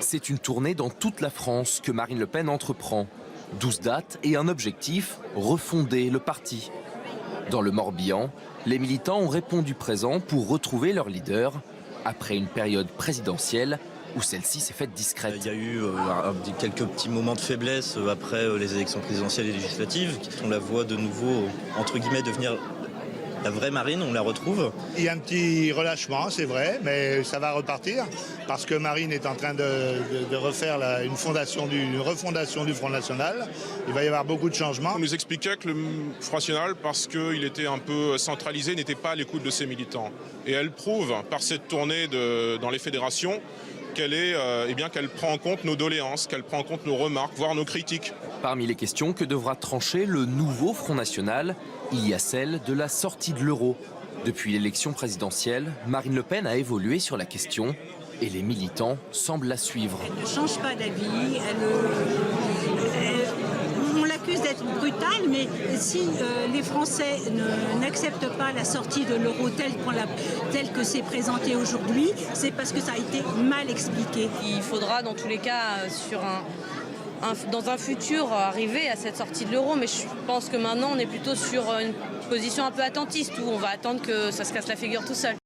C'est une tournée dans toute la France que Marine Le Pen entreprend. 12 dates et un objectif, refonder le parti. Dans le Morbihan, les militants ont répondu présent pour retrouver leur leader après une période présidentielle où celle-ci s'est faite discrète. Il y a eu quelques petits moments de faiblesse après les élections présidentielles et législatives qui sont la voie de nouveau, entre guillemets, devenir la vraie Marine, on la retrouve. Il y a un petit relâchement, c'est vrai, mais ça va repartir parce que Marine est en train de refaire une refondation du Front National. Il va y avoir beaucoup de changements. On nous expliquait que le Front National, parce qu'il était un peu centralisé, n'était pas à l'écoute de ses militants. Et elle prouve par cette tournée dans les fédérations qu'elle prend en compte nos doléances, qu'elle prend en compte nos remarques, voire nos critiques. Parmi les questions que devra trancher le nouveau Front National, il y a celle de la sortie de l'euro. Depuis l'élection présidentielle, Marine Le Pen a évolué sur la question et les militants semblent la suivre. Elle ne change pas d'avis, on l'accuse d'être brutale, mais si les Français n'acceptent pas la sortie de l'euro telle que c'est présenté aujourd'hui, c'est parce que ça a été mal expliqué. Il faudra dans tous les cas, dans un futur, arriver à cette sortie de l'euro, mais je pense que maintenant on est plutôt sur une position un peu attentiste où on va attendre que ça se casse la figure tout seul.